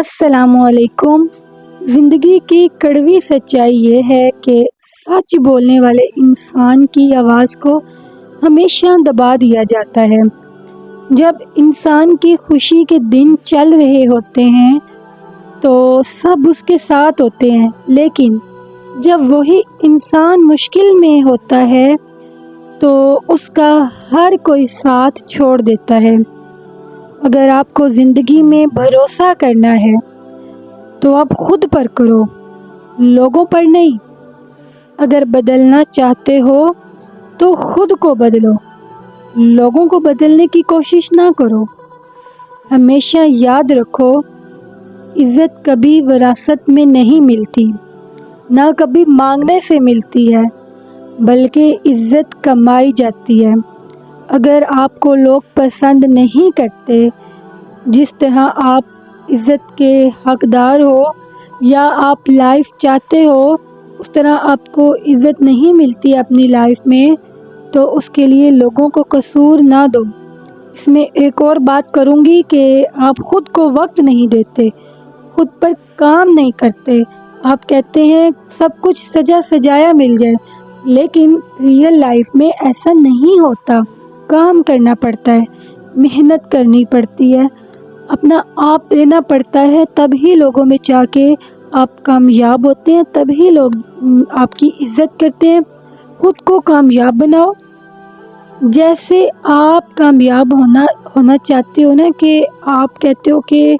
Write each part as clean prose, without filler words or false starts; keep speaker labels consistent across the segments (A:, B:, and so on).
A: السلام علیکم۔ زندگی کی کڑوی سچائی یہ ہے کہ سچ بولنے والے انسان کی آواز کو ہمیشہ دبا دیا جاتا ہے۔ جب انسان کی خوشی کے دن چل رہے ہوتے ہیں تو سب اس کے ساتھ ہوتے ہیں، لیکن جب وہی انسان مشکل میں ہوتا ہے تو اس کا ہر کوئی ساتھ چھوڑ دیتا ہے۔ اگر آپ کو زندگی میں بھروسہ کرنا ہے تو آپ خود پر کرو، لوگوں پر نہیں۔ اگر بدلنا چاہتے ہو تو خود کو بدلو، لوگوں کو بدلنے کی کوشش نہ کرو۔ ہمیشہ یاد رکھو، عزت کبھی وراثت میں نہیں ملتی، نہ کبھی مانگنے سے ملتی ہے، بلکہ عزت کمائی جاتی ہے۔ اگر آپ کو لوگ پسند نہیں کرتے جس طرح آپ عزت کے حقدار ہو، یا آپ لائف چاہتے ہو اس طرح آپ کو عزت نہیں ملتی اپنی لائف میں، تو اس کے لیے لوگوں کو قصور نہ دو۔ اس میں ایک اور بات کروں گی کہ آپ خود کو وقت نہیں دیتے، خود پر کام نہیں کرتے۔ آپ کہتے ہیں سب کچھ سجا سجایا مل جائے، لیکن ریئل لائف میں ایسا نہیں ہوتا۔ کام کرنا پڑتا ہے، محنت کرنی پڑتی ہے، اپنا آپ دینا پڑتا ہے، تب ہی لوگوں میں جا کے آپ کامیاب ہوتے ہیں، تب ہی لوگ آپ کی عزت کرتے ہیں۔ خود کو کامیاب بناؤ۔ جیسے آپ کامیاب ہونا چاہتے ہو نا، کہ آپ کہتے ہو کہ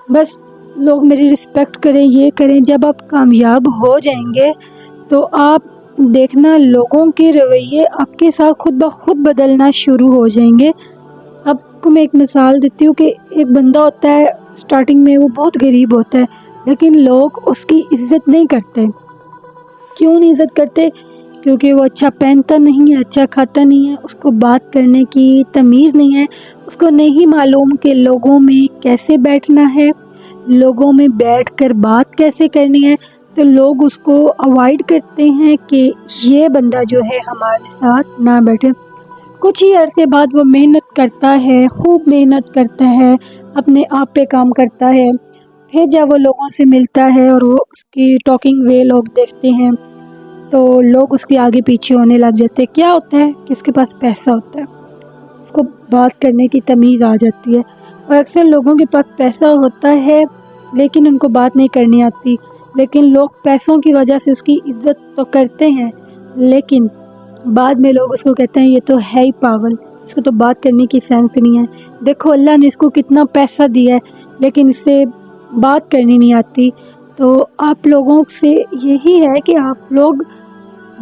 A: بس لوگ میری رسپیکٹ کریں، یہ کریں۔ جب آپ کامیاب ہو جائیں گے تو آپ دیکھنا لوگوں کے رویے آپ کے ساتھ خود بخود بدلنا شروع ہو جائیں گے۔ آپ کو میں ایک مثال دیتی ہوں کہ ایک بندہ ہوتا ہے، سٹارٹنگ میں وہ بہت غریب ہوتا ہے، لیکن لوگ اس کی عزت نہیں کرتے۔ کیوں نہیں عزت کرتے؟ کیونکہ وہ اچھا پہنتا نہیں ہے، اچھا کھاتا نہیں ہے، اس کو بات کرنے کی تمیز نہیں ہے، اس کو نہیں معلوم کہ لوگوں میں کیسے بیٹھنا ہے، لوگوں میں بیٹھ کر بات کیسے کرنی ہے، تو لوگ اس کو اوائڈ کرتے ہیں کہ یہ بندہ جو ہے ہمارے ساتھ نہ بیٹھے۔ کچھ ہی عرصے بعد وہ محنت کرتا ہے، خوب محنت کرتا ہے، اپنے آپ پہ کام کرتا ہے، پھر جب وہ لوگوں سے ملتا ہے اور وہ اس کی ٹاکنگ وے لوگ دیکھتے ہیں تو لوگ اس کے آگے پیچھے ہونے لگ جاتے ہیں۔ کیا ہوتا ہے کہ اس کے پاس پیسہ ہوتا ہے، اس کو بات کرنے کی تمیز آ جاتی ہے۔ اور اکثر لوگوں کے پاس پیسہ ہوتا ہے لیکن ان کو بات نہیں کرنی آتی، لیکن لوگ پیسوں کی وجہ سے اس کی عزت تو کرتے ہیں، لیکن بعد میں لوگ اس کو کہتے ہیں یہ تو ہے ہی پاگل، اس کو تو بات کرنے کی سینس نہیں ہے۔ دیکھو اللہ نے اس کو کتنا پیسہ دیا ہے لیکن اس سے بات کرنی نہیں آتی۔ تو آپ لوگوں سے یہی ہے کہ آپ لوگ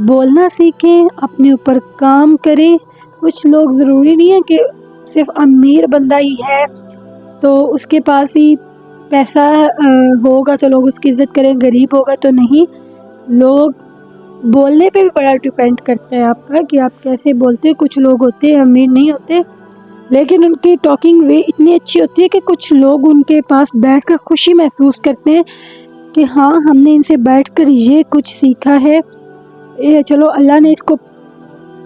A: بولنا سیکھیں، اپنے اوپر کام کریں۔ کچھ لوگ ضروری نہیں ہے کہ صرف امیر بندہ ہی ہے تو اس کے پاس ہی پیسہ ہوگا تو لوگ اس کی عزت کریں، غریب ہوگا تو نہیں۔ لوگ بولنے پہ بھی بڑا ڈیپینڈ کرتا ہے آپ کا کہ آپ کیسے بولتے۔ کچھ لوگ ہوتے ہیں امیر نہیں ہوتے لیکن ان کی ٹاکنگ وے اتنی اچھی ہوتی ہے کہ کچھ لوگ ان کے پاس بیٹھ کر خوشی محسوس کرتے ہیں کہ ہاں ہم نے ان سے بیٹھ کر یہ کچھ سیکھا ہے۔ چلو اللہ نے اس کو،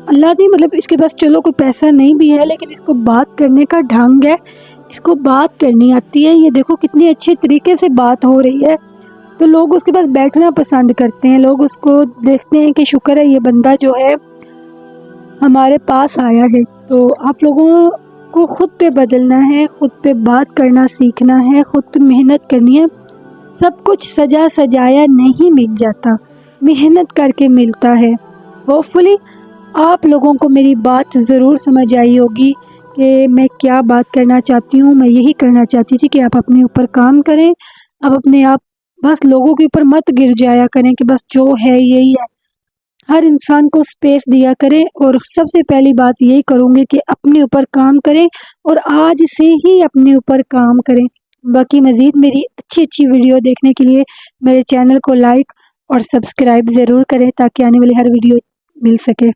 A: اللہ نہیں مطلب اس کے پاس چلو کوئی پیسہ نہیں بھی ہے لیکن اس کو بات کرنے کا ڈھنگ ہے، اس کو بات کرنی آتی ہے، یہ دیکھو کتنی اچھے طریقے سے بات ہو رہی ہے، تو لوگ اس کے پاس بیٹھنا پسند کرتے ہیں۔ لوگ اس کو دیکھتے ہیں کہ شکر ہے یہ بندہ جو ہے ہمارے پاس آیا ہے۔ تو آپ لوگوں کو خود پہ بدلنا ہے، خود پہ بات کرنا سیکھنا ہے، خود پہ محنت کرنی ہے۔ سب کچھ سجا سجایا نہیں مل جاتا، محنت کر کے ملتا ہے۔ ہوپفلی آپ لوگوں کو میری بات ضرور سمجھ آئی ہوگی کہ میں کیا بات کرنا چاہتی ہوں۔ میں یہی کرنا چاہتی تھی کہ آپ اپنے اوپر کام کریں، آپ اپنے آپ بس لوگوں کے اوپر مت گر جایا کریں کہ بس جو ہے یہی ہے۔ ہر انسان کو سپیس دیا کریں، اور سب سے پہلی بات یہی کروں گی کہ اپنے اوپر کام کریں، اور آج سے ہی اپنے اوپر کام کریں۔ باقی مزید میری اچھی ویڈیو دیکھنے کے لیے میرے چینل کو لائک اور سبسکرائب ضرور کریں تاکہ آنے والی ہر ویڈیو مل سکے۔